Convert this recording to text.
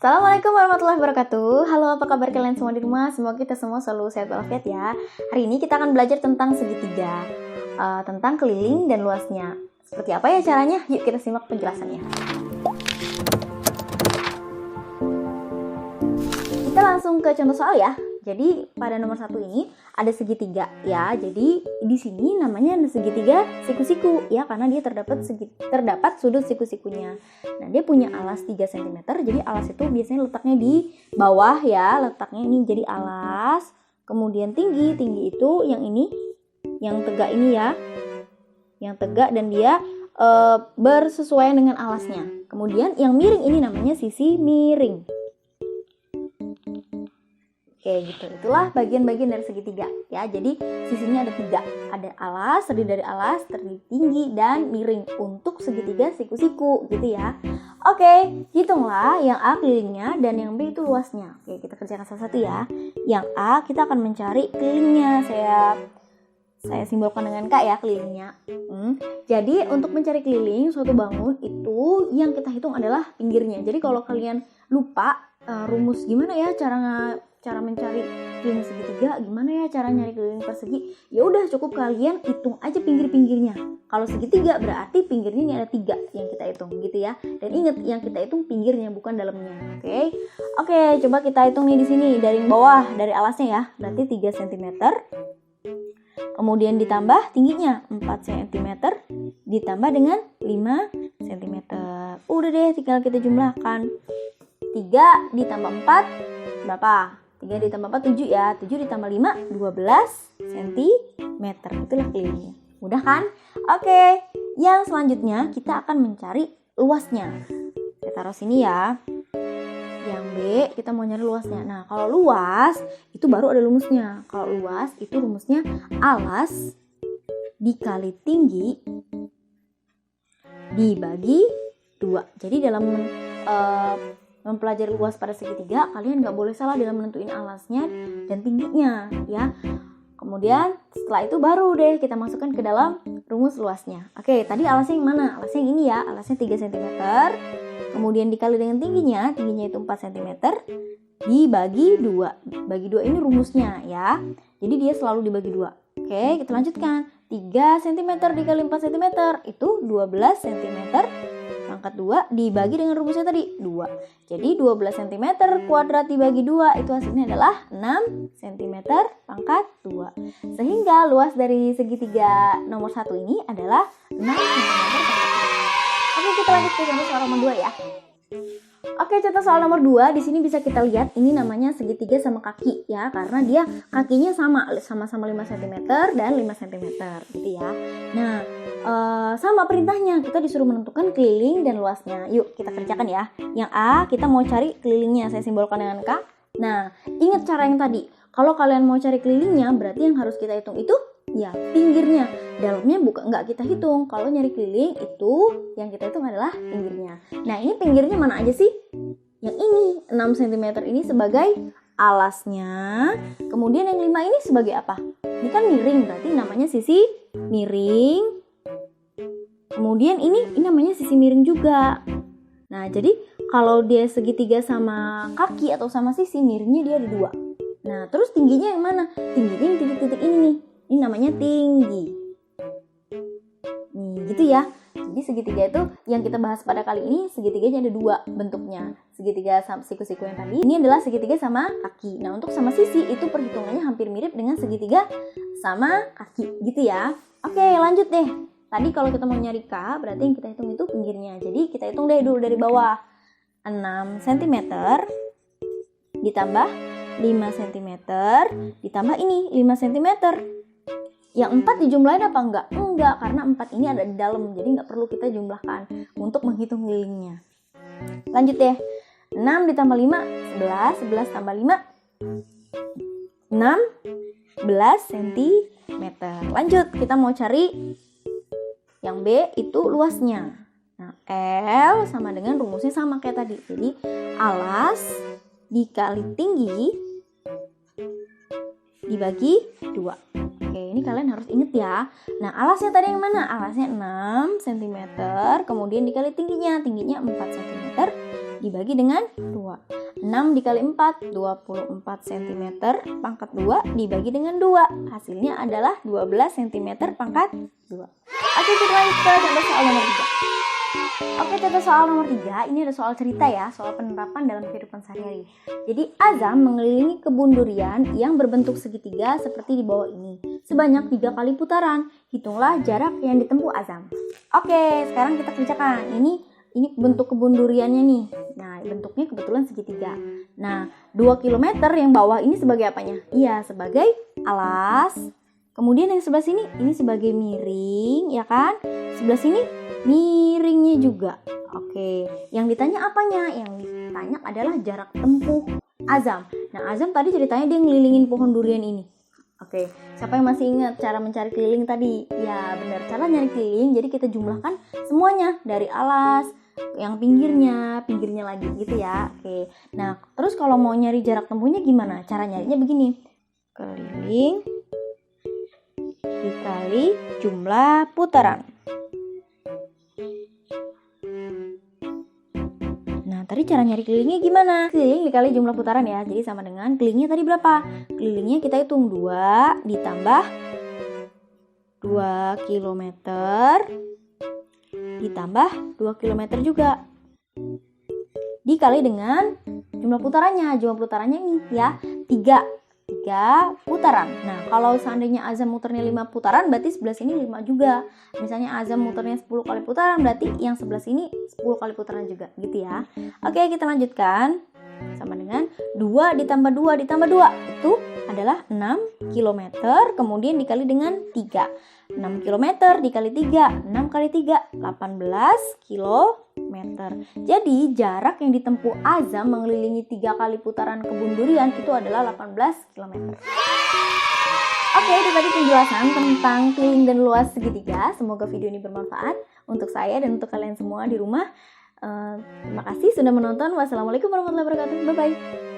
Assalamualaikum warahmatullahi wabarakatuh. Halo, apa kabar kalian semua di rumah? Semoga kita semua selalu sehat walafiat ya. Hari ini kita akan belajar tentang segitiga, tentang keliling dan luasnya. Seperti apa ya caranya? Yuk kita simak penjelasannya. Kita langsung ke contoh soal ya. Jadi pada nomor 1 ini ada segitiga ya. Jadi di sini namanya segitiga siku-siku ya, karena dia terdapat sudut siku-sikunya. Nah, dia punya alas 3 cm. Jadi alas itu biasanya letaknya di bawah ya. Letaknya ini jadi alas. Kemudian tinggi itu yang ini, yang tegak ini ya. Yang tegak dan dia bersesuaian dengan alasnya. Kemudian yang miring ini namanya sisi miring. Oke gitu, itulah bagian-bagian dari segitiga ya. Jadi sisinya ada 3, ada alas, terdiri dari alas, terdiri tinggi dan miring untuk segitiga siku-siku gitu ya. Oke, hitunglah yang A kelilingnya dan yang B itu luasnya. Oke, kita kerjakan satu-satu ya. Yang A kita akan mencari kelilingnya. Saya simbolkan dengan K ya kelilingnya. Jadi untuk mencari keliling suatu bangun itu yang kita hitung adalah pinggirnya. Jadi kalau kalian lupa rumus gimana ya cara mencari keliling segitiga, gimana ya cara nyari keliling persegi, ya udah cukup kalian hitung aja pinggir-pinggirnya. Kalau segitiga berarti pinggirnya ini ada 3 yang kita hitung gitu ya. Dan ingat yang kita hitung pinggirnya bukan dalamnya. Oke, coba kita hitung nih di sini dari bawah, dari alasnya ya. Berarti 3 cm. Kemudian ditambah tingginya 4 cm ditambah dengan 5 cm. Udah deh, tinggal kita jumlahkan. 3 ditambah 4 berapa? 3 ditambah 4 7 ya. 7 ditambah 5 12 cm. Itulah kelilingnya. Mudah kan? Oke, yang selanjutnya kita akan mencari luasnya. Kita taruh sini ya. Yang B kita mau nyari luasnya. Nah, kalau luas itu baru ada rumusnya. Kalau luas itu rumusnya alas dikali tinggi dibagi 2. Jadi dalam mempelajari luas pada segitiga, kalian nggak boleh salah dalam menentuin alasnya dan tingginya ya. Kemudian setelah itu baru deh kita masukkan ke dalam rumus luasnya. Oke, tadi alasnya yang mana? Alasnya yang ini ya, alasnya 3 cm. Kemudian dikali dengan tingginya itu 4 cm dibagi 2. Bagi 2 ini rumusnya ya. Jadi dia selalu dibagi 2. Oke, kita lanjutkan. 3 cm dikali 4 cm itu 12 cm pangkat 2 dibagi dengan rumusnya tadi 2. Jadi 12 cm kuadrat dibagi 2 itu hasilnya adalah 6 cm pangkat 2. Sehingga luas dari segitiga nomor 1 ini adalah 6 cm pangkat 2. Oke, kita lanjut ke soal nomor 2 ya. Oke, contoh soal nomor 2 di sini bisa kita lihat ini namanya segitiga sama kaki ya, karena dia kakinya sama-sama 5 cm dan 5 cm gitu ya. Nah, sama perintahnya, kita disuruh menentukan keliling dan luasnya. Yuk kita kerjakan ya. Yang A kita mau cari kelilingnya, saya simbolkan dengan K. Nah, ingat cara yang tadi. Kalau kalian mau cari kelilingnya, berarti yang harus kita hitung itu ya pinggirnya. Dalamnya nggak kita hitung. Kalau nyari keliling itu yang kita hitung adalah pinggirnya. Nah, ini pinggirnya mana aja sih? Yang ini 6 cm ini sebagai alasnya. Kemudian yang 5 ini sebagai apa? Ini kan miring, berarti namanya sisi miring. Kemudian ini namanya sisi miring juga. Nah, jadi kalau dia segitiga sama kaki atau sama sisi, miringnya dia ada 2. Nah, terus tingginya yang mana? Tingginya yang titik-titik ini nih. Ini namanya tinggi. Nih, gitu ya. Jadi segitiga itu yang kita bahas pada kali ini, segitiganya ada 2 bentuknya. Segitiga sama siku-siku yang tadi. Ini adalah segitiga sama kaki. Nah, untuk sama sisi itu perhitungannya hampir mirip dengan segitiga sama kaki gitu ya. Oke, lanjut deh. Tadi kalau kita mau nyari K, berarti yang kita hitung itu pinggirnya. Jadi kita hitung deh dulu dari bawah. 6 cm ditambah 5 cm ditambah ini 5 cm. Yang 4 dijumlahin apa enggak? Enggak, karena 4 ini ada di dalam. Jadi nggak perlu kita jumlahkan untuk menghitung kelilingnya. Lanjut deh. 6 ditambah 5, 11. 11 tambah 5, 16 cm. Lanjut, kita mau cari yang B itu luasnya. Nah, L sama dengan rumusnya sama kayak tadi. Jadi alas dikali tinggi dibagi 2. Oke, ini kalian harus inget ya. Nah, alasnya tadi yang mana? Alasnya 6 cm, kemudian dikali tingginya 4 cm dibagi dengan 2. 2. 6 dikali 4, 24 cm pangkat 2 dibagi dengan 2. Hasilnya adalah 12 cm pangkat 2. Oke, kita lanjut ke contoh soal nomor 3. Oke, contoh soal nomor 3, ini ada soal cerita ya, soal penerapan dalam kehidupan sehari-hari. Jadi, Azam mengelilingi kebun durian yang berbentuk segitiga seperti di bawah ini, sebanyak 3 kali putaran. Hitunglah jarak yang ditempuh Azam. Oke, sekarang kita kerjakan. Ini bentuk kebun duriannya nih. Nah, bentuknya kebetulan segitiga. Nah, 2 km yang bawah ini sebagai apanya? Iya, sebagai alas. Kemudian yang sebelah sini, ini sebagai miring, ya kan? Sebelah sini, miringnya juga. Oke, yang ditanya apanya? Yang ditanya adalah jarak tempuh Azam. Nah, Azam tadi ceritanya dia ngelilingin pohon durian ini. Oke, siapa yang masih ingat cara mencari keliling tadi? Ya, benar. Cara nyari keliling, jadi kita jumlahkan semuanya. Dari alas, yang pinggirnya lagi gitu ya. Oke, nah terus kalau mau nyari jarak tempuhnya gimana? Cara nyarinya begini. Keliling dikali jumlah putaran. Nah, tadi cara nyari kelilingnya gimana? Keliling dikali jumlah putaran ya. Jadi sama dengan kelilingnya tadi berapa? Kelilingnya kita hitung 2 ditambah 2 km ditambah 2 km juga. Dikali dengan jumlah putarannya. Jumlah putarannya ini ya 3 putaran. Nah, kalau seandainya Azam muternya 5 putaran, berarti sebelah sini 5 juga. Misalnya Azam muternya 10 kali putaran, berarti yang sebelah sini 10 kali putaran juga, gitu ya. Oke, kita lanjutkan. Sama dengan 2 ditambah 2 ditambah 2. Itu adalah 6 km, kemudian dikali dengan 3. 6 km dikali 3, 6 kali 3, 18 km. Jadi jarak yang ditempuh Azam mengelilingi 3 kali putaran kebun durian itu adalah 18 km. Oke, itu tadi penjelasan tentang keliling dan luas segitiga. Semoga video ini bermanfaat untuk saya dan untuk kalian semua di rumah. Terima kasih sudah menonton. Wassalamualaikum warahmatullahi wabarakatuh. Bye-bye.